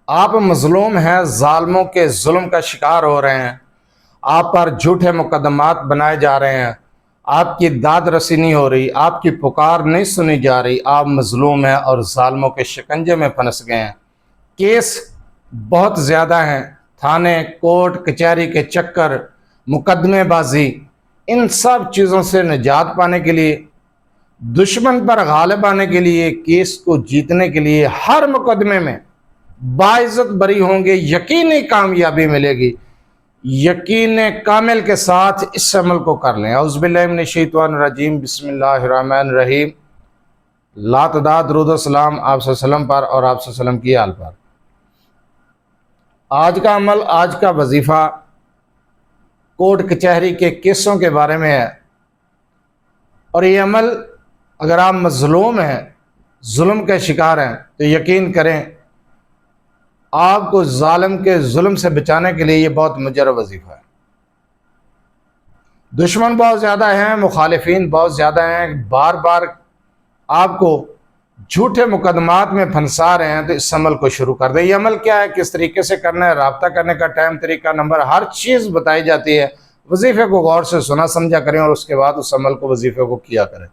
آپ مظلوم ہیں، ظالموں کے ظلم کا شکار ہو رہے ہیں، آپ پر جھوٹے مقدمات بنائے جا رہے ہیں، آپ کی داد رسی نہیں ہو رہی، آپ کی پکار نہیں سنی جا رہی، آپ مظلوم ہیں اور ظالموں کے شکنجے میں پھنس گئے ہیں۔ کیس بہت زیادہ ہیں، تھانے کورٹ کچہری کے چکر، مقدمے بازی، ان سب چیزوں سے نجات پانے کے لیے، دشمن پر غالب آنے کے لیے، کیس کو جیتنے کے لیے ہر مقدمے میں باعزت بری ہوں گے، یقینی کامیابی ملے گی۔ یقین کامل کے ساتھ اس عمل کو کر لیں۔ اعوذ باللہ من الشیطان الرجیم، بسم اللہ الرحمن الرحیم۔ لا تعداد درود و سلام آپ صلی اللہ علیہ وسلم پر اور آپ صلی اللہ علیہ وسلم کی آل پر۔ آج کا عمل، آج کا وظیفہ کورٹ کچہری کے کیسوں کے بارے میں ہے، اور یہ عمل اگر آپ مظلوم ہیں، ظلم کے شکار ہیں، تو یقین کریں آپ کو ظالم کے ظلم سے بچانے کے لیے یہ بہت مجرب وظیفہ ہے۔ دشمن بہت زیادہ ہیں، مخالفین بہت زیادہ ہیں، بار بار آپ کو جھوٹے مقدمات میں پھنسا رہے ہیں، تو اس عمل کو شروع کر دیں۔ یہ عمل کیا ہے، کس طریقے سے کرنا ہے، رابطہ کرنے کا ٹائم، طریقہ، نمبر، ہر چیز بتائی جاتی ہے۔ وظیفے کو غور سے سنا سمجھا کریں اور اس کے بعد اس عمل کو، وظیفے کو کیا کریں۔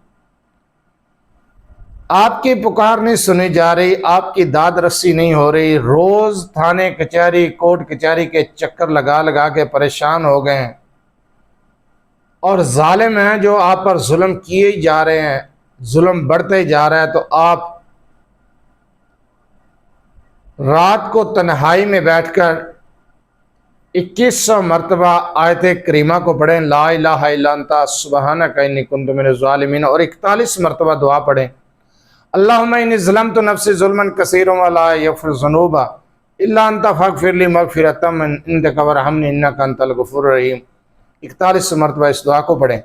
آپ کی پکار نہیں سنی جا رہی، آپ کی داد رسی نہیں ہو رہی، روز تھانے کچہری کورٹ کچہری کے چکر لگا لگا کے پریشان ہو گئے ہیں، اور ظالم ہیں جو آپ پر ظلم کیے جا رہے ہیں، ظلم بڑھتے جا رہا ہے، تو آپ رات کو تنہائی میں بیٹھ کر 2100 مرتبہ آیت کریمہ کو پڑھیں، لا الہ الا انت سبحانک انی کنت من الظالمین، اور 41 مرتبہ دعا پڑھیں، اللہم انی ظلمت نفسی ظلما کثیرا ولا یغفر الذنوب الا انت فاغفر لی مغفرۃ من عندک وارحمنی انک انت الغفور الرحیم۔ 41 مرتبہ اس دعا کو پڑھیں،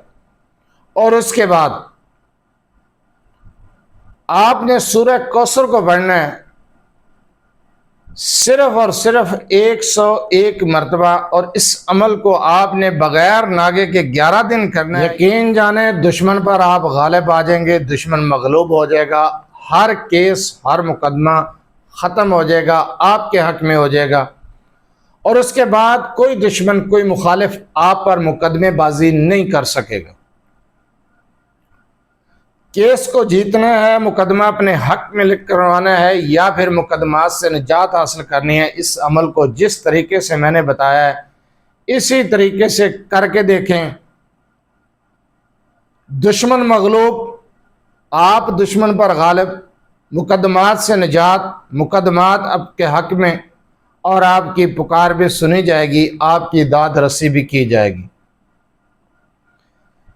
اور اس کے بعد آپ نے سورہ کوثر کو پڑھنا ہے صرف اور صرف 101 مرتبہ، اور اس عمل کو آپ نے بغیر ناگے کے 11 دن کرنا ہے۔ یقین جانیں دشمن پر آپ غالب آ جائیں گے، دشمن مغلوب ہو جائے گا، ہر کیس، ہر مقدمہ ختم ہو جائے گا، آپ کے حق میں ہو جائے گا، اور اس کے بعد کوئی دشمن، کوئی مخالف آپ پر مقدمے بازی نہیں کر سکے گا۔ کیس کو جیتنا ہے، مقدمہ اپنے حق میں لکھ کروانا ہے، یا پھر مقدمات سے نجات حاصل کرنی ہے، اس عمل کو جس طریقے سے میں نے بتایا ہے اسی طریقے سے کر کے دیکھیں۔ دشمن مغلوب، آپ دشمن پر غالب، مقدمات سے نجات، مقدمات آپ کے حق میں، اور آپ کی پکار بھی سنی جائے گی، آپ کی داد رسی بھی کی جائے گی۔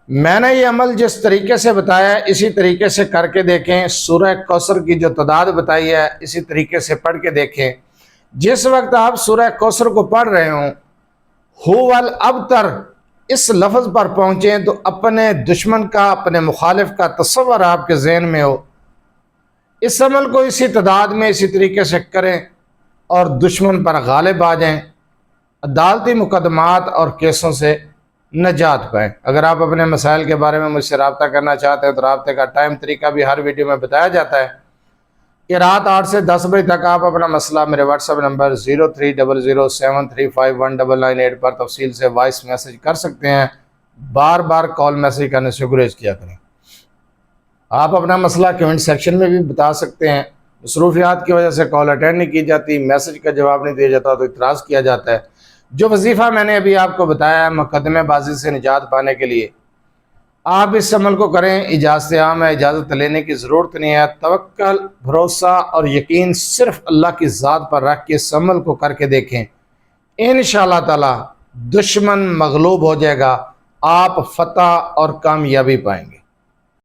میں نے یہ عمل جس طریقے سے بتایا ہے اسی طریقے سے کر کے دیکھیں۔ سورہ کوثر کی جو تعداد بتائی ہے اسی طریقے سے پڑھ کے دیکھیں۔ جس وقت آپ سورہ کوثر کو پڑھ رہے ہوں، هو الابتر اس لفظ پر پہنچیں، تو اپنے دشمن کا، اپنے مخالف کا تصور آپ کے ذہن میں ہو، اس عمل کو اسی تعداد میں اسی طریقے سے کریں اور دشمن پر غالب آ جائیں، عدالتی مقدمات اور کیسوں سے نجات پائیں۔ اگر آپ اپنے مسائل کے بارے میں مجھ سے رابطہ کرنا چاہتے ہیں تو رابطے کا ٹائم، طریقہ بھی ہر ویڈیو میں بتایا جاتا ہے کہ رات 8 سے 10 بجے تک آپ اپنا مسئلہ میرے واٹس ایپ نمبر 030073519998 پر تفصیل سے وائس میسج کر سکتے ہیں۔ بار بار کال میسج کرنے سے گریز کیا کریں۔ آپ اپنا مسئلہ کمنٹ سیکشن میں بھی بتا سکتے ہیں۔ مصروفیات کی وجہ سے کال اٹینڈ نہیں کی جاتی، میسج کا جواب نہیں دیا جاتا تو اعتراض کیا جاتا ہے۔ جو وظیفہ میں نے ابھی آپ کو بتایا ہے مقدمے بازی سے نجات پانے کے لیے، آپ اس عمل کو کریں۔ اجازت عام ہے، اجازت لینے کی ضرورت نہیں ہے۔ توکل، بھروسہ اور یقین صرف اللہ کی ذات پر رکھ کے اس عمل کو کر کے دیکھیں، انشاءاللہ تعالی دشمن مغلوب ہو جائے گا، آپ فتح اور کامیابی پائیں گے۔